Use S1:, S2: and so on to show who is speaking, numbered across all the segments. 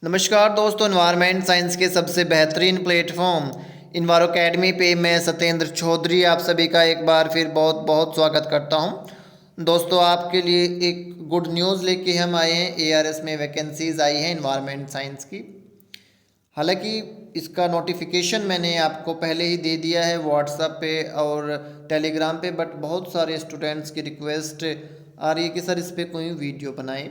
S1: नमस्कार दोस्तों, environment science के सबसे बेहतरीन प्लेटफॉर्म इन्वायरो अकेडमी पे मैं सत्येंद्र चौधरी आप सभी का एक बार फिर बहुत बहुत स्वागत करता हूं। दोस्तों, आपके लिए एक गुड न्यूज़ लेके हम आए हैं। एआरएस में वैकेंसीज आई हैं इन्वायरनमेंट साइंस की। हालांकि इसका नोटिफिकेशन मैंने आपको पहले ही दे दिया है व्हाट्सएप पे और टेलीग्राम पे, बट बहुत सारे स्टूडेंट्स की रिक्वेस्ट आ रही है कि सर इस पर कोई वीडियो बनाएं।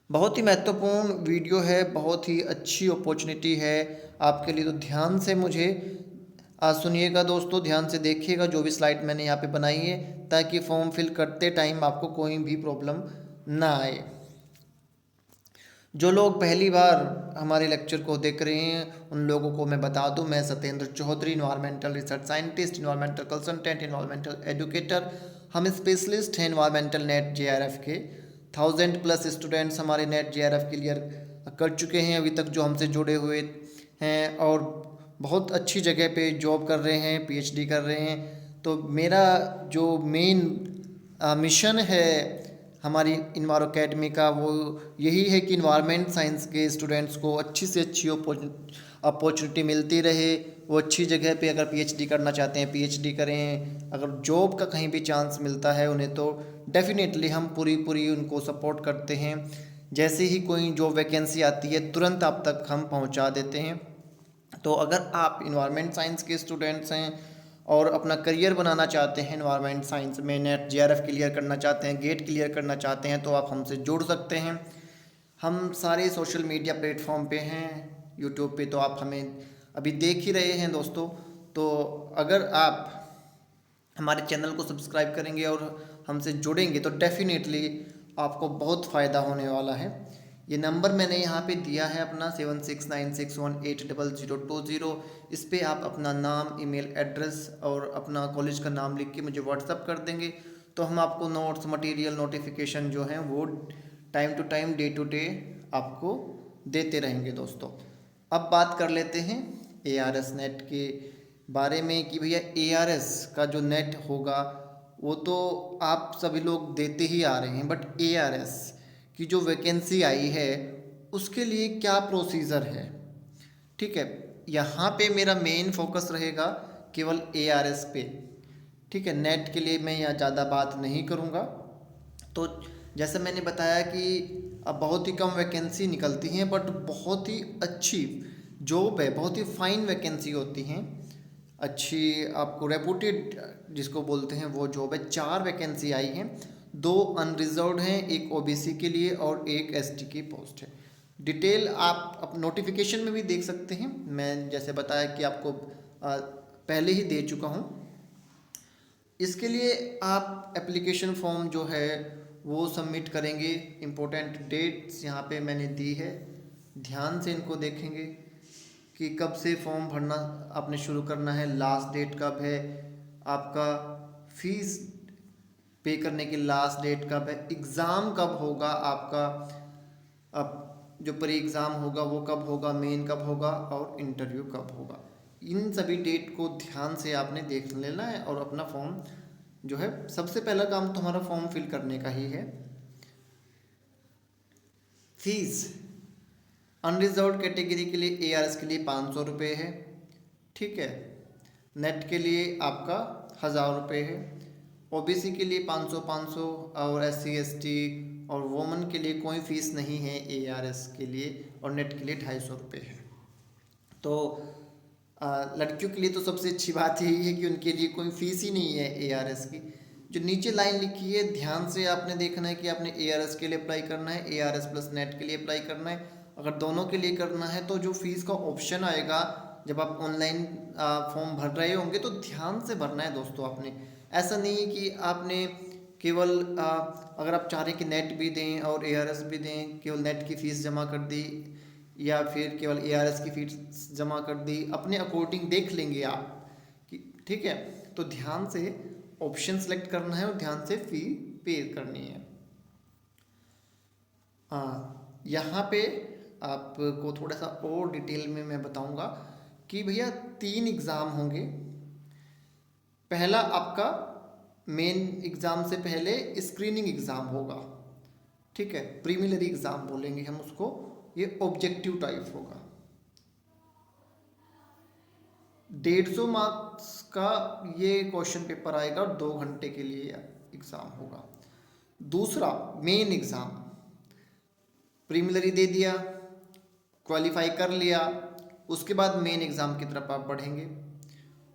S1: बहुत ही महत्वपूर्ण वीडियो है, बहुत ही अच्छी अपॉर्चुनिटी है आपके लिए। तो ध्यान से मुझे सुनिएगा दोस्तों, ध्यान से देखिएगा जो भी स्लाइड मैंने यहाँ पे बनाई है, ताकि फॉर्म फिल करते टाइम आपको कोई भी प्रॉब्लम ना आए। जो लोग पहली बार हमारे लेक्चर को देख रहे हैं उन लोगों को मैं बता दूं, मैं Satyendra Chaudhary, environmental research scientist, environmental consultant, environmental educator. हम स्पेशलिस्ट हैं इन्वायरमेंटल नेट जेआरएफ के। 1000+ स्टूडेंट्स हमारे नेट जेआरएफ क्लियर कर चुके हैं अभी तक जो हमसे जुड़े हुए हैं, और बहुत अच्छी जगह पे जॉब कर रहे हैं, पीएचडी कर रहे हैं। तो मेरा जो मेन मिशन है हमारी इन्वायरो अकेडमी का, वो यही है कि इन्वायरमेंट साइंस के स्टूडेंट्स को अच्छी से अच्छी अपॉर्चुनिटी मिलती रहे। वो अच्छी जगह पे अगर पीएचडी करना चाहते हैं पीएचडी करें, अगर जॉब का कहीं भी चांस मिलता है उन्हें, तो डेफिनेटली हम पूरी पूरी उनको सपोर्ट करते हैं। जैसे ही कोई जॉब वैकेंसी आती है तुरंत आप तक हम पहुंचा देते हैं। तो अगर आप इन्वायरमेंट साइंस के स्टूडेंट्स हैं और अपना करियर बनाना चाहते हैं इन्वायरमेंट साइंस में, नेट जेआरएफ क्लियर करना चाहते हैं, गेट क्लियर करना चाहते हैं, तो आप हमसे जुड़ सकते हैं। हम सारे सोशल मीडिया प्लेटफॉर्म पे हैं। यूट्यूब पे तो आप हमें अभी देख ही रहे हैं दोस्तों। तो अगर आप हमारे चैनल को सब्सक्राइब करेंगे और हमसे जुड़ेंगे तो डेफिनेटली आपको बहुत फ़ायदा होने वाला है। ये नंबर मैंने यहाँ पे दिया है अपना 7696180020। इस पर आप अपना नाम, ईमेल एड्रेस और अपना कॉलेज का नाम लिख के मुझे व्हाट्सअप कर देंगे, तो हम आपको नोट्स, मटेरियल, नोटिफिकेशन जो हैं वो time to time, day to day आपको देते रहेंगे दोस्तों। अब बात कर लेते हैं एआरएस नेट के बारे में कि भैया एआरएस का जो नेट होगा वो तो आप सभी लोग देते ही आ रहे हैं, बट एआरएस की जो वैकेंसी आई है उसके लिए क्या प्रोसीजर है। ठीक है, यहाँ पे मेरा मेन फोकस रहेगा केवल एआरएस पे। ठीक है, नेट के लिए मैं यहाँ ज़्यादा बात नहीं करूँगा। तो जैसे मैंने बताया कि अब बहुत ही कम वैकेंसी निकलती हैं, बट बहुत ही अच्छी जॉब है, बहुत ही फाइन वैकेंसी होती हैं, अच्छी आपको रेपुटेड जिसको बोलते हैं वो जॉब है। 4 वैकेंसी आई हैं, 2 अनरिजर्व्ड हैं, एक ओबीसी के लिए और एक एसटी की पोस्ट है। डिटेल आप नोटिफिकेशन में भी देख सकते हैं, मैं जैसे बताया कि आपको पहले ही दे चुका हूँ। इसके लिए आप एप्लीकेशन फॉर्म जो है वो सबमिट करेंगे। इम्पोर्टेंट डेट्स यहाँ पे मैंने दी है, ध्यान से इनको देखेंगे कि कब से फॉर्म भरना आपने शुरू करना है, लास्ट डेट कब है, आपका फीस पे करने की लास्ट डेट कब है, एग्ज़ाम कब होगा आपका, अब जो प्री एग्ज़ाम होगा वो कब होगा, मेन कब होगा और इंटरव्यू कब होगा। इन सभी डेट को ध्यान से आपने देख लेना है और अपना फॉर्म जो है, सबसे पहला काम तो हमारा फॉर्म फिल करने का ही है। फीस अनरिजर्व्ड कैटेगरी के लिए एआरएस के लिए 500 रुपये है। ठीक है, नेट के लिए आपका 1000 रुपये है, ओबीसी के लिए 500 और एससी एसटी और वोमन के लिए कोई फ़ीस नहीं है एआरएस के लिए, और नेट के लिए 250 रुपये है। तो लड़कियों के लिए तो सबसे अच्छी बात यही है कि उनके लिए कोई फ़ीस ही नहीं है एआरएस की। जो नीचे लाइन लिखी है ध्यान से आपने देखना है कि आपने एआरएस के लिए अप्लाई करना है, एआरएस प्लस नेट के लिए अप्लाई करना है। अगर दोनों के लिए करना है तो जो फीस का ऑप्शन आएगा जब आप ऑनलाइन फॉर्म भर रहे होंगे तो ध्यान से भरना है दोस्तों। आपने ऐसा नहीं है कि आपने केवल अगर आप चाह रहे हैं कि नेट भी दें और एआरएस भी दें, केवल नेट की फ़ीस जमा कर दी या फिर केवल एआरएस की फीस जमा कर दी, अपने अकॉर्डिंग देख लेंगे आप कि ठीक है। तो ध्यान से ऑप्शन सेलेक्ट करना है और ध्यान से फ़ी पे करनी है। हाँ, यहाँ पे आपको थोड़ा सा और डिटेल में मैं बताऊंगा कि भैया 3 एग्ज़ाम होंगे। पहला आपका मेन एग्ज़ाम से पहले स्क्रीनिंग एग्ज़ाम होगा। ठीक है, प्रीलिमिनरी एग्ज़ाम बोलेंगे हम उसको, ये ऑब्जेक्टिव टाइप होगा। 150 मार्क्स का ये क्वेश्चन पेपर आएगा और 2 घंटे के लिए एग्ज़ाम होगा। दूसरा मेन एग्ज़ाम, प्रीलिमिनरी दे दिया, क्वालिफाई कर लिया, उसके बाद मेन एग्ज़ाम की तरफ आप बढ़ेंगे।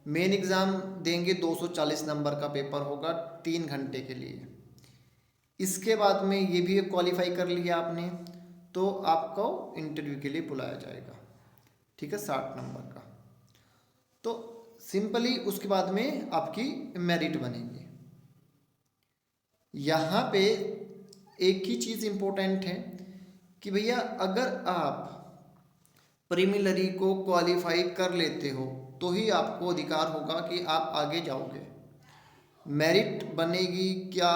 S1: मेन एग्ज़ाम देंगे, 240 नंबर का पेपर होगा 3 घंटे के लिए। इसके बाद में ये भी क्वालिफाई कर लिया आपने तो आपको इंटरव्यू के लिए बुलाया जाएगा, ठीक है, 60 नंबर का। तो सिंपली उसके बाद में आपकी मेरिट बनेगी। यहाँ पे एक ही चीज़ इम्पोर्टेंट है कि भैया अगर आप प्रीलिमिनरी को क्वालिफाई कर लेते हो तो ही आपको अधिकार होगा कि आप आगे जाओगे। मेरिट बनेगी क्या,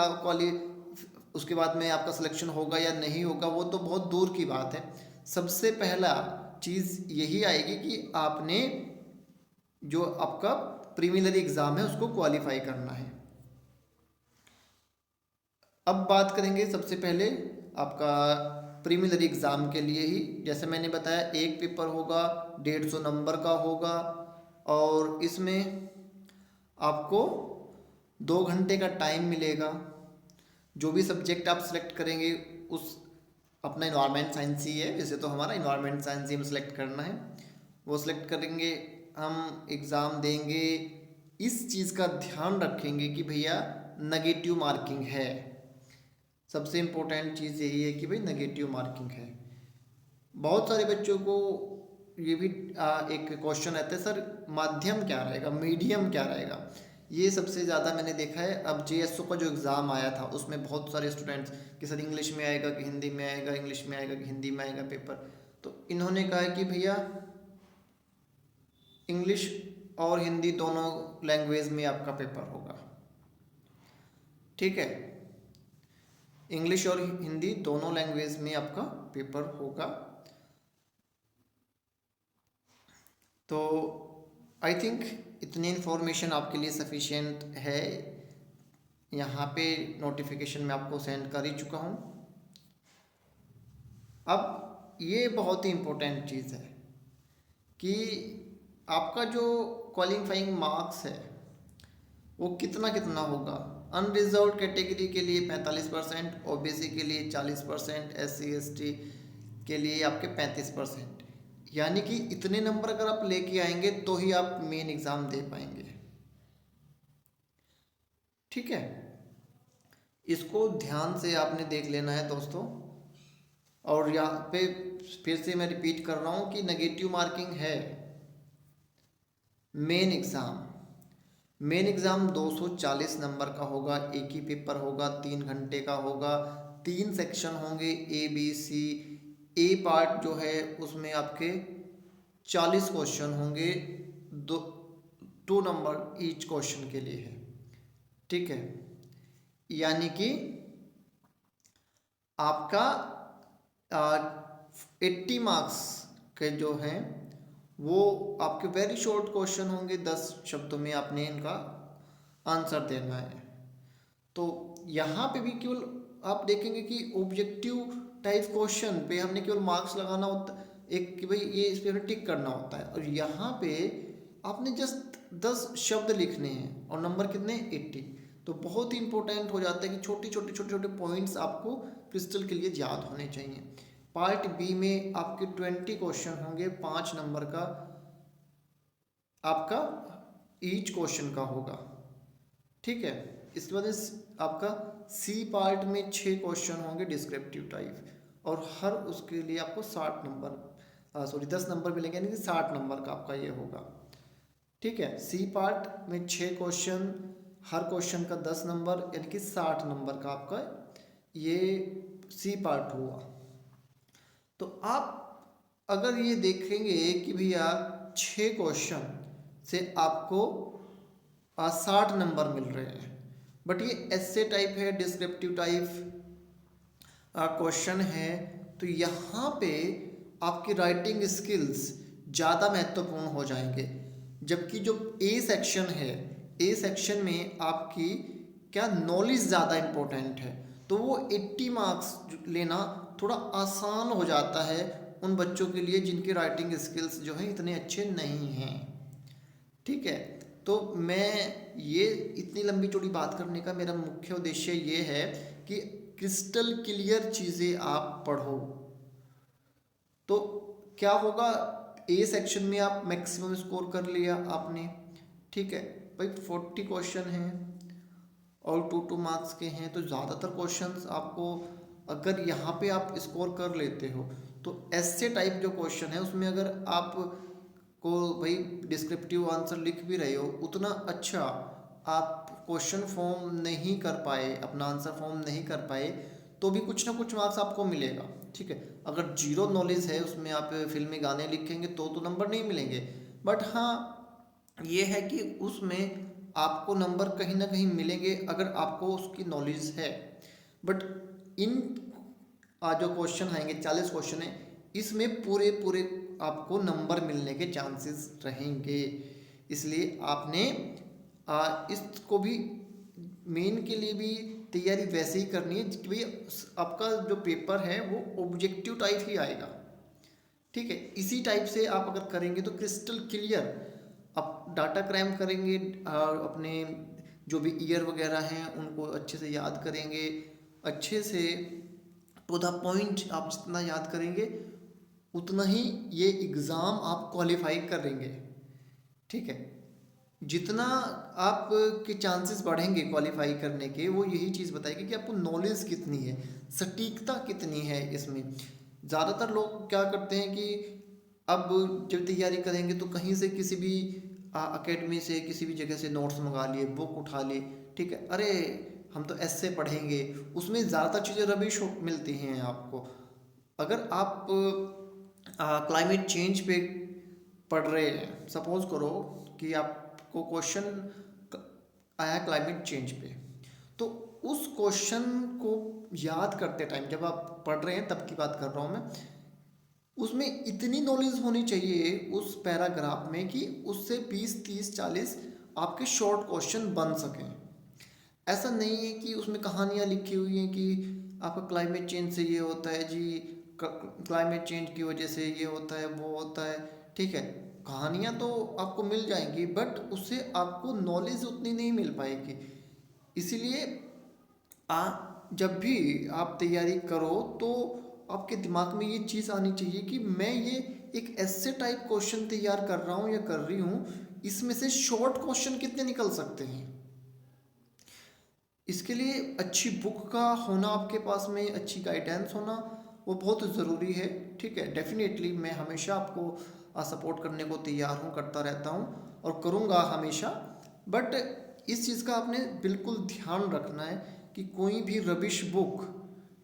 S1: उसके बाद में आपका सिलेक्शन होगा या नहीं होगा, वो तो बहुत दूर की बात है। सबसे पहला चीज़ यही आएगी कि आपने जो आपका प्रीलिमिनरी एग्ज़ाम है उसको क्वालिफाई करना है। अब बात करेंगे सबसे पहले आपका प्रीलिमिनरी एग्ज़ाम के लिए ही। जैसे मैंने बताया एक पेपर होगा, 150 नंबर का होगा और इसमें आपको 2 घंटे का टाइम मिलेगा। जो भी सब्जेक्ट आप सेलेक्ट करेंगे उस अपना इन्वायरमेंट साइंस ही है, वैसे तो हमारा इन्वायरमेंट साइंस ही में सेलेक्ट करना है, वो सिलेक्ट करेंगे, हम एग्ज़ाम देंगे। इस चीज़ का ध्यान रखेंगे कि भैया नेगेटिव मार्किंग है। सबसे इम्पोर्टेंट चीज़ यही है कि भाई नेगेटिव मार्किंग है। बहुत सारे बच्चों को ये भी एक क्वेश्चन रहता है, सर माध्यम क्या रहेगा, मीडियम क्या रहेगा। ये सबसे ज़्यादा मैंने देखा है। अब जेएसओ का जो एग्ज़ाम आया था उसमें बहुत सारे स्टूडेंट्स कि सर इंग्लिश में आएगा कि हिंदी में आएगा, इंग्लिश में आएगा कि हिंदी में आएगा पेपर। तो इन्होंने कहा कि भैया इंग्लिश और हिंदी दोनों लैंग्वेज में आपका पेपर होगा, ठीक है, इंग्लिश और हिंदी दोनों लैंग्वेज में आपका पेपर होगा। तो आई थिंक इतनी इन्फॉर्मेशन आपके लिए सफिशिएंट है। यहाँ पे नोटिफिकेशन मैं आपको सेंड कर ही चुका हूँ। अब ये बहुत ही इम्पोर्टेंट चीज़ है कि आपका जो क्वालिफाइंग मार्क्स है वो कितना कितना होगा। अनरिजर्व्ड कैटेगरी के लिए 45%, ओबीसी के लिए 40%, एससी एसटी के लिए आपके 35%, यानी कि इतने नंबर अगर आप लेके आएंगे तो ही आप मेन एग्ज़ाम दे पाएंगे, ठीक है। इसको ध्यान से आपने देख लेना है दोस्तों। और यहाँ पे फिर से मैं रिपीट कर रहा हूँ कि नेगेटिव मार्किंग है। मेन एग्ज़ाम 240 नंबर का होगा, एक ही पेपर होगा, 3 घंटे का होगा, 3 सेक्शन होंगे A B C. A part जो है उसमें आपके 40 क्वेश्चन होंगे, 2 नंबर ईच क्वेश्चन के लिए है, ठीक है। यानी कि आपका 80 मार्क्स के जो हैं वो आपके वेरी शॉर्ट क्वेश्चन होंगे, 10 शब्दों में आपने इनका आंसर देना है। तो यहाँ पे भी केवल आप देखेंगे कि ऑब्जेक्टिव टाइप क्वेश्चन पे हमने केवल मार्क्स लगाना होता है, एक कि भाई ये इस पे टिक करना होता है, और यहाँ पे आपने जस्ट 10 शब्द लिखने हैं और नंबर कितने 80। तो बहुत ही इंपॉर्टेंट हो जाता है कि छोटे छोटे पॉइंट्स आपको क्रिस्टल क्लियर याद होने चाहिए। पार्ट बी में आपके 20 क्वेश्चन होंगे, 5 नंबर का आपका ईच क्वेश्चन का होगा, ठीक है। इसके बाद आपका सी पार्ट में 6 क्वेश्चन होंगे डिस्क्रिप्टिव टाइप, और हर उसके लिए आपको 60 नंबर 10 नंबर मिलेंगे, यानी कि 60 नंबर का आपका ये होगा, ठीक है। सी पार्ट में 6 क्वेश्चन, हर क्वेश्चन का 10 नंबर, यानी कि 60 नंबर का आपका ये सी पार्ट हुआ। तो आप अगर ये देखेंगे कि भैया 6 क्वेश्चन से आपको 60 नंबर मिल रहे हैं, बट ये ऐसे टाइप है, डिस्क्रिप्टिव टाइप क्वेश्चन है, तो यहाँ पे आपकी राइटिंग स्किल्स ज़्यादा महत्वपूर्ण हो जाएंगे। जबकि जो ए सेक्शन है, ए सेक्शन में आपकी क्या नॉलेज ज़्यादा इम्पोर्टेंट है, तो वो 80 मार्क्स लेना थोड़ा आसान हो जाता है उन बच्चों के लिए जिनके राइटिंग स्किल्स जो हैं इतने अच्छे नहीं हैं। ठीक है, तो मैं ये इतनी लंबी चौड़ी बात करने का मेरा मुख्य उद्देश्य ये है कि क्रिस्टल क्लियर चीज़ें आप पढ़ो। तो क्या होगा, ए सेक्शन में आप मैक्सिमम स्कोर कर लिया आपने। ठीक है भाई, 40 क्वेश्चन हैं और 2 मार्क्स के हैं, तो ज़्यादातर क्वेश्चंस आपको अगर यहाँ पे आप स्कोर कर लेते हो तो ऐसे टाइप जो क्वेश्चन है उसमें अगर आप को भाई डिस्क्रिप्टिव आंसर लिख भी रहे हो, उतना अच्छा आप क्वेश्चन फॉर्म नहीं कर पाए, अपना आंसर फॉर्म नहीं कर पाए, तो भी कुछ ना कुछ मार्क्स आपको मिलेगा। ठीक है, अगर जीरो नॉलेज है उसमें आप फिल्मी गाने लिखेंगे तो नंबर नहीं मिलेंगे, बट हाँ ये है कि उसमें आपको नंबर कहीं ना कहीं मिलेंगे अगर आपको उसकी नॉलेज है। बट इन जो क्वेश्चन आएंगे 40 क्वेश्चन है, इसमें पूरे पूरे आपको नंबर मिलने के चांसेस रहेंगे। इसलिए आपने इसको भी मेन के लिए भी तैयारी वैसे ही करनी है कि भाई आपका जो पेपर है वो ऑब्जेक्टिव टाइप ही आएगा। ठीक है, इसी टाइप से आप अगर करेंगे तो क्रिस्टल क्लियर आप डाटा क्रैम करेंगे, अपने जो भी ईयर वगैरह हैं उनको अच्छे से याद करेंगे, अच्छे से टू द पॉइंट आप जितना याद करेंगे उतना ही ये एग्ज़ाम आप क्वालिफाई करेंगे। ठीक है, जितना आपके चांसेस बढ़ेंगे क्वालिफाई करने के, वो यही चीज़ बताएगी कि आपको नॉलेज कितनी है, सटीकता कितनी है इसमें। ज़्यादातर लोग क्या करते हैं कि अब जब तैयारी करेंगे तो कहीं से किसी भी अकेडमी से किसी भी जगह से नोट्स मंगा लिए, बुक उठा लिए। ठीक है, अरे हम तो ऐसे पढ़ेंगे, उसमें ज़्यादातर चीज़ें रबिश मिलती हैं आपको। अगर आप क्लाइमेट चेंज पे पढ़ रहे हैं, सपोज करो कि आपको क्वेश्चन आया क्लाइमेट चेंज पे, तो उस क्वेश्चन को याद करते टाइम जब आप पढ़ रहे हैं तब की बात कर रहा हूँ मैं, उसमें इतनी नॉलेज होनी चाहिए उस पैराग्राफ में कि उससे 20 30 40 आपके शॉर्ट क्वेश्चन बन सकें। ऐसा नहीं है कि उसमें कहानियाँ लिखी हुई हैं कि आपका क्लाइमेट चेंज से ये होता है जी, क्लाइमेट चेंज की वजह से ये होता है वो होता है। ठीक है, कहानियाँ तो आपको मिल जाएंगी बट उससे आपको नॉलेज उतनी नहीं मिल पाएगी। इसीलिए जब भी आप तैयारी करो तो आपके दिमाग में ये चीज़ आनी चाहिए कि मैं ये एक ऐसे टाइप क्वेश्चन तैयार कर रहा हूँ या कर रही हूँ, इसमें से शॉर्ट क्वेश्चन कितने निकल सकते हैं। इसके लिए अच्छी बुक का होना आपके पास में, अच्छी गाइडेंस होना वो बहुत ज़रूरी है। ठीक है, डेफिनेटली मैं हमेशा आपको सपोर्ट करने को तैयार हूँ, करता रहता हूँ और करूँगा हमेशा। बट इस चीज़ का आपने बिल्कुल ध्यान रखना है कि कोई भी रबिश बुक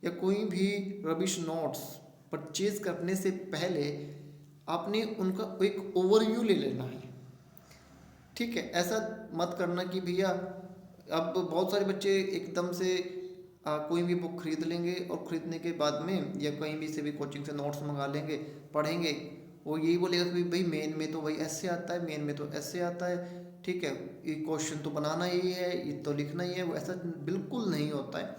S1: या कोई भी रबिश नोट्स परचेज करने से पहले आपने उनका एक ओवरव्यू ले लेना है। ठीक है, ऐसा मत करना कि भैया अब बहुत सारे बच्चे एकदम से कोई भी बुक खरीद लेंगे और ख़रीदने के बाद में या कहीं भी से भी कोचिंग से नोट्स मंगा लेंगे, पढ़ेंगे, वो यही बोलेगा कि भाई मेन में तो भाई ऐसे आता है, मेन में तो ऐसे आता है। ठीक है, ये क्वेश्चन तो बनाना ही है, ये तो लिखना ही है, वो ऐसा बिल्कुल नहीं होता है।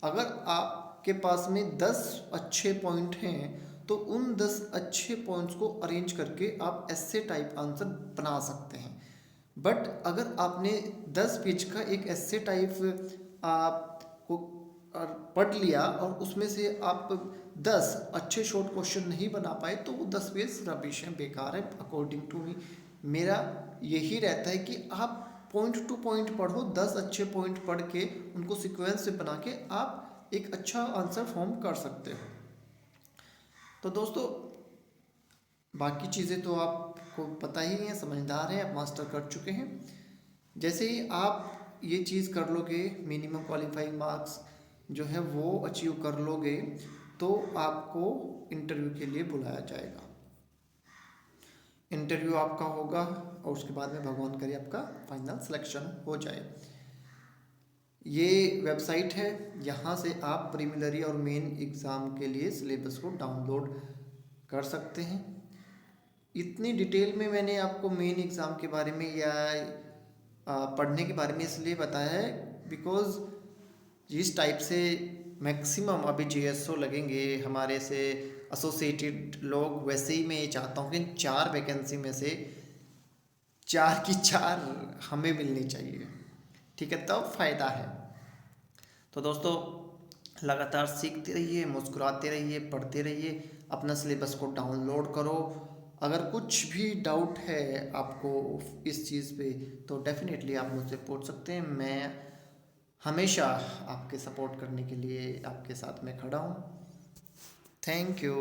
S1: अगर आपके पास में 10 अच्छे पॉइंट हैं तो उन 10 अच्छे पॉइंट्स को अरेंज करके आप ऐसे टाइप आंसर बना सकते हैं। बट अगर आपने 10 पेज का एक ऐसे टाइप आपको पढ़ लिया और उसमें से आप 10 अच्छे शॉर्ट क्वेश्चन नहीं बना पाए तो वो 10 पेज रबिश हैं, बेकार है। अकॉर्डिंग टू मी मेरा यही रहता है कि आप पॉइंट टू पॉइंट पढ़ो, 10 अच्छे पॉइंट पढ़ के उनको सिक्वेंस से बना के आप एक अच्छा आंसर फॉर्म कर सकते हो। तो दोस्तों बाकी चीज़ें तो आपको पता ही है, समझदार हैं, आप मास्टर कर चुके हैं। जैसे ही आप ये चीज़ कर लोगे, मिनिमम क्वालिफाइंग मार्क्स जो है वो अचीव कर लोगे तो आपको इंटरव्यू के लिए बुलाया जाएगा। इंटरव्यू आपका होगा और उसके बाद में भगवान करे आपका फाइनल सिलेक्शन हो जाए। ये वेबसाइट है, यहाँ से आप प्रीलिमिनरी और मेन एग्ज़ाम के लिए सिलेबस को डाउनलोड कर सकते हैं। इतनी डिटेल में मैंने आपको मेन एग्ज़ाम के बारे में या पढ़ने के बारे में इसलिए बताया है बिकॉज़ जिस टाइप से मैक्सिमम अभी JSO लगेंगे हमारे से एसोसिएटेड लोग, वैसे ही मैं ये चाहता हूँ कि 4 वैकेंसी में से 4 की 4 हमें मिलनी चाहिए, ठीक है, तब फायदा है। तो दोस्तों लगातार सीखते रहिए, मुस्कुराते रहिए, पढ़ते रहिए, अपना सिलेबस को डाउनलोड करो। अगर कुछ भी डाउट है आपको इस चीज़ पे तो डेफिनेटली आप मुझसे पूछ सकते हैं। मैं हमेशा आपके सपोर्ट करने के लिए आपके साथ में खड़ा हूँ। Thank you.